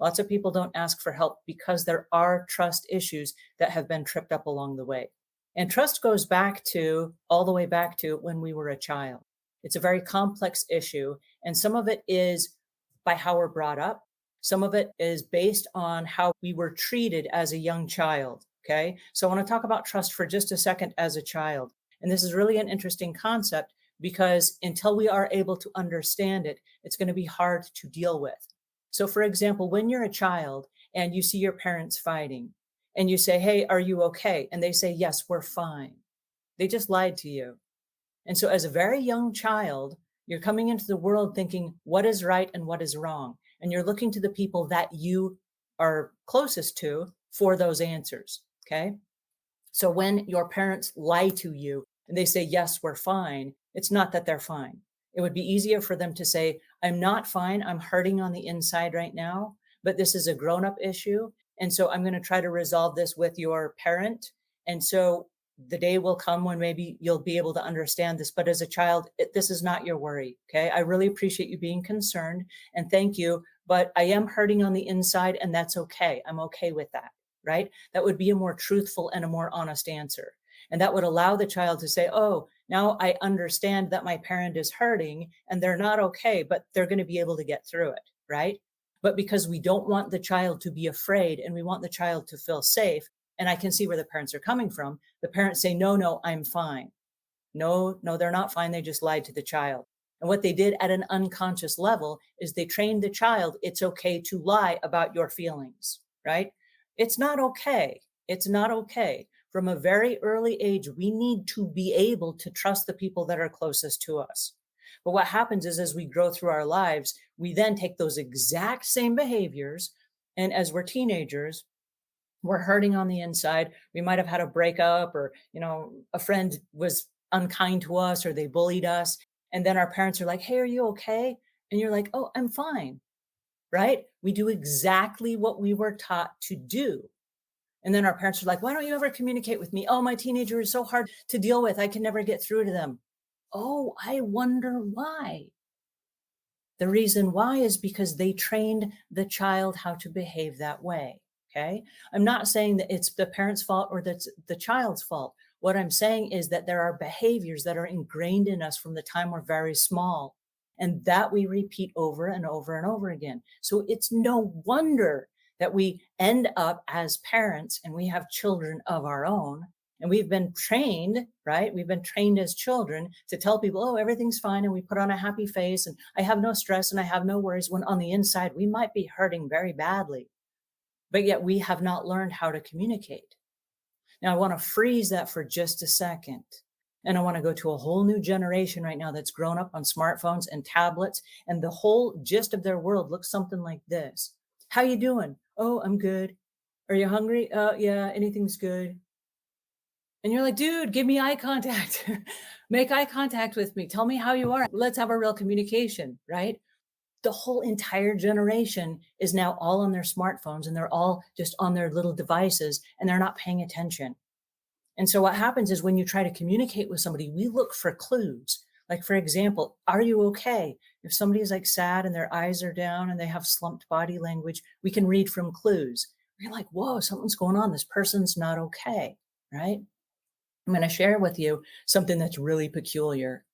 Lots of people don't ask for help because there are trust issues that have been tripped up along the way. And trust goes back to all the way back to when we were a child. It's a very complex issue. And some of it is by how we're brought up. Some of it is based on how we were treated as a young child. Okay. So I want to talk about trust for just a second as a child. And this is really an interesting concept because until we are able to understand it, it's going to be hard to deal with. So, for example, when you're a child and you see your parents fighting and you say, "Hey, are you okay?" And they say, "Yes, we're fine." They just lied to you. And so, as a very young child, you're coming into the world thinking what is right and what is wrong. And you're looking to the people that you are closest to for those answers. Okay. So when your parents lie to you and they say, "Yes, we're fine," it's not that they're fine. It would be easier for them to say, "I'm not fine. I'm hurting on the inside right now, but this is a grown up issue. And so I'm going to try to resolve this with your parent. And so the day will come when maybe you'll be able to understand this. But as a child, this is not your worry. Okay. I really appreciate you being concerned and thank you. But I am hurting on the inside and that's okay. I'm okay with that." Right? That would be a more truthful and a more honest answer. And that would allow the child to say, "Oh, now I understand that my parent is hurting and they're not okay, but they're going to be able to get through it." Right? But because we don't want the child to be afraid and we want the child to feel safe, and I can see where the parents are coming from, the parents say, "No, no, I'm fine." No, no, they're not fine. They just lied to the child. And what they did at an unconscious level is they trained the child, it's okay to lie about your feelings, right? It's not okay. It's not okay. From a very early age, we need to be able to trust the people that are closest to us. But what happens is as we grow through our lives, we then take those exact same behaviors. And as we're teenagers, we're hurting on the inside. We might have had a breakup or, a friend was unkind to us or they bullied us. And then our parents are like, "Hey, are you okay?" And you're like, "Oh, I'm fine." Right? We do exactly what we were taught to do. And then our parents are like, "Why don't you ever communicate with me?" "Oh, my teenager is so hard to deal with. I can never get through to them." Oh, I wonder why. The reason why is because they trained the child how to behave that way. Okay. I'm not saying that it's the parent's fault or that's the child's fault. What I'm saying is that there are behaviors that are ingrained in us from the time we're very small and that we repeat over and over and over again. So it's no wonder that we end up as parents and we have children of our own and we've been trained, right? We've been trained as children to tell people, "Oh, everything's fine." And we put on a happy face and I have no stress and I have no worries when on the inside we might be hurting very badly. But yet we have not learned how to communicate. Now I want to freeze that for just a second. And I want to go to a whole new generation right now that's grown up on smartphones and tablets. And the whole gist of their world looks something like this. "How you doing?" "Oh, I'm good." "Are you hungry?" Yeah, anything's good." And you're like, "Dude, give me eye contact. Make eye contact with me. Tell me how you are. Let's have a real communication," right? The whole entire generation is now all on their smartphones and they're all just on their little devices and they're not paying attention. And so what happens is when you try to communicate with somebody, we look for clues. Like, for example, "Are you okay?" If somebody is like sad and their eyes are down and they have slumped body language, we can read from clues. We're like, "Whoa, something's going on. This person's not okay," right? I'm going to share with you something that's really peculiar.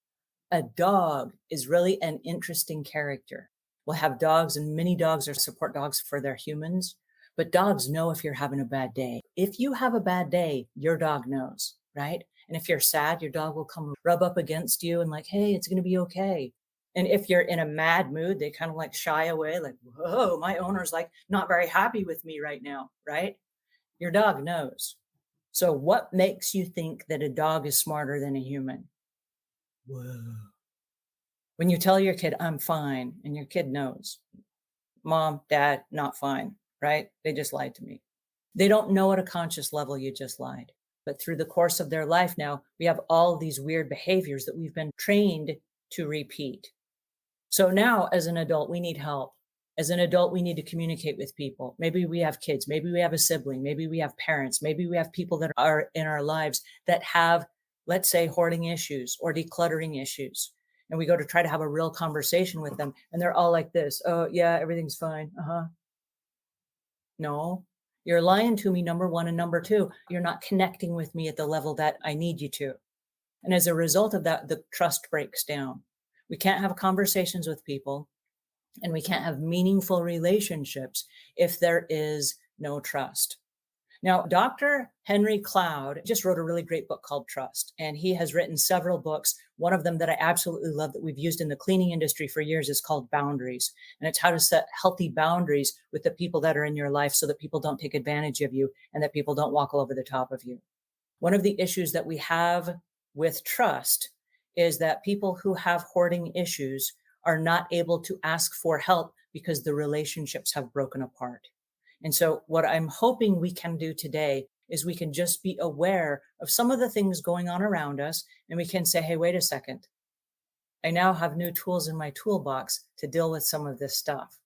A dog is really an interesting character. We'll have dogs, and many dogs are support dogs for their humans, but dogs know if you're having a bad day. If you have a bad day, your dog knows, right? And if you're sad, your dog will come rub up against you and like, "Hey, it's going to be okay." And if you're in a mad mood, they kind of like shy away, like, "Whoa, my owner's like not very happy with me right now," right? Your dog knows. So what makes you think that a dog is smarter than a human? Whoa. When you tell your kid, "I'm fine," and your kid knows, "Mom, Dad, not fine," right? They just lied to me. They don't know at a conscious level you just lied. But through the course of their life now, we have all these weird behaviors that we've been trained to repeat. So now as an adult, we need help. As an adult, we need to communicate with people. Maybe we have kids, maybe we have a sibling, maybe we have parents, maybe we have people that are in our lives that have, let's say, hoarding issues or decluttering issues. And we go to try to have a real conversation with them. And they're all like this: "Oh, yeah, everything's fine. Uh huh." No, you're lying to me, number one. And number two, you're not connecting with me at the level that I need you to. And as a result of that, the trust breaks down. We can't have conversations with people and we can't have meaningful relationships if there is no trust. Now, Dr. Henry Cloud just wrote a really great book called Trust, and he has written several books. One of them that I absolutely love that we've used in the cleaning industry for years is called Boundaries. And it's how to set healthy boundaries with the people that are in your life so that people don't take advantage of you and that people don't walk all over the top of you. One of the issues that we have with trust is that people who have hoarding issues are not able to ask for help because the relationships have broken apart. And so, what I'm hoping we can do today is we can just be aware of some of the things going on around us, and we can say, hey, wait a second. I now have new tools in my toolbox to deal with some of this stuff.